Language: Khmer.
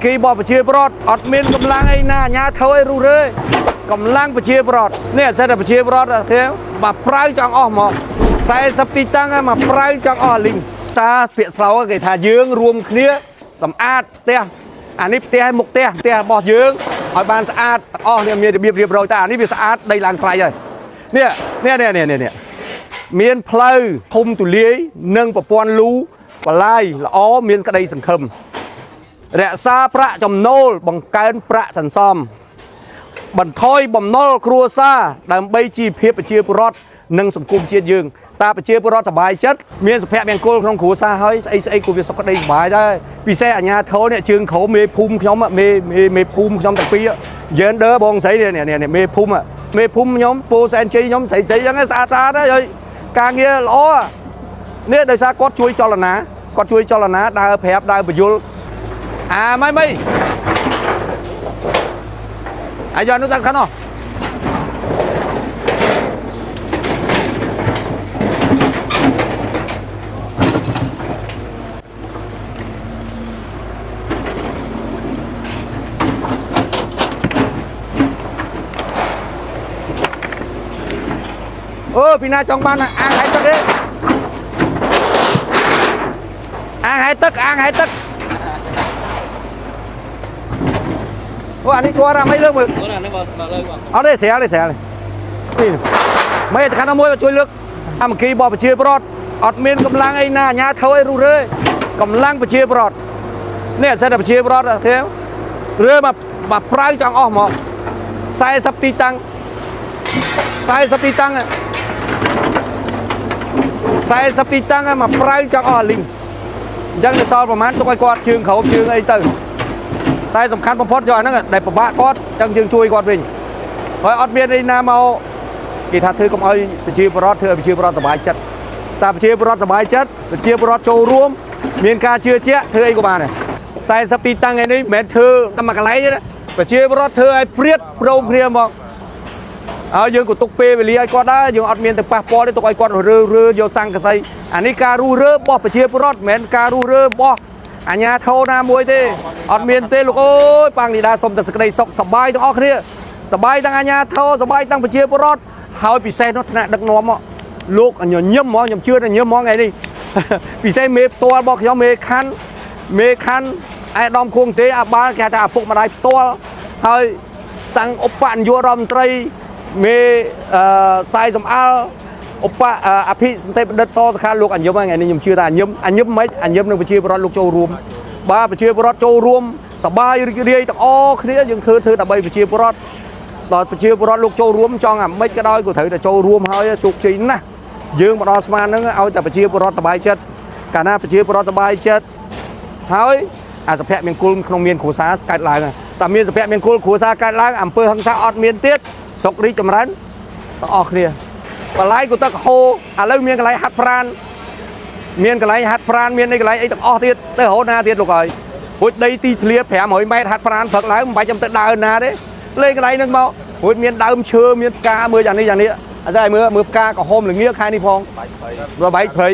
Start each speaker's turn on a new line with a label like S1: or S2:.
S1: គីបបជាប្រតអត់មានកម្លាំងអីណាអាញាធ្វើឲ្យរុះរើកម្លាំងបជាប្រតនេះអសិទ្ធបជាប្រតទេមកប្រៅចង់អស់មក40ទីតាំងមកប្រៅចង់អស់លីងសាពាក្យស្លោកគេថាយើងរួមគ្នាសម្អាតផ្ទះអានេះផ្ទះមុខផ្ទះរបស់យើងឲ្យបានស្អាតទាំងអស់នេះមានរបៀបរៀបរយតែអានេះវាស្អាតដីឡើងថ្លៃហើយនេះមានផ្លូវធំទូលាយនិងប្រព័ន្ធលូបលាយល្អមានក្តីសង្ឃឹមរក្សាប្រាក់ចំណូលបង្កើនប្រាក់សន្សំបន្ថយបំណុលគ្រួសារដើម្បីជីវភាពប្រជាពលរដ្ឋនិងសង្គមជាតិយើងតាប្រជាពលរដ្ឋសប្បាយចិត្តមានសុភមង្គលក្នុងគ្រួសារហើយស្អីក៏វាសុខក្តីសប្បាយដែរពិសេសអាញាធរនេះជើងក្រោមមេភូមិខ្ញុំមេភូមិខ្ញុំទាំងពីរយេនដឺបងស្រីនេះមេភូមិខ្ញុំពូសែនជ័យខ្ញុំស្រីហ្នឹងស្អាតហើយការងារល្អនេះដោយសារគាត់ជួយចលនាដើរប្រាប់ដើរបញ្យលម៉េចអាយនោះតាំងខាងនោះអូពីណាចង់បានអាងហែកទឹកទេអាងហែកទឹកអូអានេះជួរមិនលើកមើលអត់ទេស្រាលនេះមិនខាងមួយជួយលើកគីបបជាប្រតអត់មានកម្លាំងអីណាអាញាធ្វើឲ្យរុះរើកម្លាំងបជាប្រតនេះអសិទ្ធបជាប្រតទេរើមកប្រៅចង់អស់មក40ទីតាំង40ទីតាំងមកប្រៅចង់អស់លីងអញ្ចឹងទៅសល់ប្រហែលទុកឲ្យគាត់ជើងក្រោមជើងអីទៅតែសំខាន់បំផុតយកអាហ្នឹងដែលពិបាកគាត់អញ្ចឹងយើងជួយគាត់វិញហើយអត់មានអីណាមកគេថាធ្វើកុំឲ្យប្រជាពលរដ្ឋធ្វើឲ្យប្រជាពលរដ្ឋសប្បាយចិត្តតែប្រជាពលរដ្ឋសប្បាយចិត្តប្រជាពលរដ្ឋចូលរួមមានការជឿជាក់ធ្វើអីក៏បានដែរ40ទីតាំងឯនេះមិនមែនធ្វើតែមួយកន្លែងទេប្រជាពលរដ្ឋធ្វើឲ្យព្រៀតព្រមគ្នាមកហើយយើងក៏ទុកពេលវេលាឲ្យគាត់ដែរយើងអត់មានទៅប៉ះពាល់ទេទុកឲ្យគាត់រើយកសង្កសីអានេះការរុះរើរបស់ប្រជាពលរដ្ឋមិនមែនការរុះរើរបស់អាញាធរណាមួយទេអត់មានទេលោកអើយប៉ាងលីដាសុំតែសេចក្តីសុខសប្បាយទាំងអស់គ្នាសប្បាយទាំងអាញាធរសប្បាយទាំងប្រជាពលរដ្ឋហើយពិសេសនោះថ្នាក់ដឹកនាំលោកញញឹមហ្មងខ្ញុំជឿថាញញឹមហ្មងថ្ងៃនេះពិសេសមេផ្ទាល់របស់ខ្ញុំមេខណ្ឌអាយដាមខួងសេអាបាលគេថាឪពុកម្ដាយផ្ទាល់ហើយតាំងឧបនាយករដ្ឋមន្ត្រីមេសាយសំអាល់អភិសន្តិបណ្ឌិតសសខាលោកអញ្ញឹមថ្ងៃនេះខ្ញុំជឿថាអញ្ញឹមមិនអញ្ញឹមនឹងប្រជាពលរដ្ឋលោកចូលរួមបាទប្រជាពលរដ្ឋចូលរួមសប្បាយរីករាយទាំងអស់គ្នាយើងធ្វើដើម្បីប្រជាពលរដ្ឋដល់ប្រជាពលរដ្ឋលោកចូលរួមចង់អាម៉េចក៏ដោយក៏ត្រូវតែចូលរួមហើយជោគជ័យណាស់យើងមកដល់ស្មានហ្នឹងឲ្យតែប្រជាពលរដ្ឋសប្បាយចិត្តកាលណាប្រជាពលរដ្ឋសប្បាយចិត្តហើយអាសុភមង្គលក្នុងមានគ្រួសារកើតឡើងតែមានសុភមង្គលគ្រួសារកើតឡើងអំពើហិង្សាអត់មានទៀតសុខរីកចម្រើនទាំងអស់គ្នាបលាយក៏ទឹកហូរឥឡូវមានកន្លែងហាត់ប្រាណមានកន្លែងហាត់ប្រាណមានកន្លែងអីទាំងអស់ទៀតទៅរហូតណាទៀតលោកហើយរួចដីទីធ្លា500ម៉ែត្រហាត់ប្រាណព្រឹកឡើងមិនបាច់ចាំទៅដើរណាទេលេងកន្លែងហ្នឹងមករួចមានដើមឈើមានផ្កាមើលយ៉ាងនេះអត់ទេមើលផ្កាក្រហមល្ងាខែនេះផងបែកព្រៃ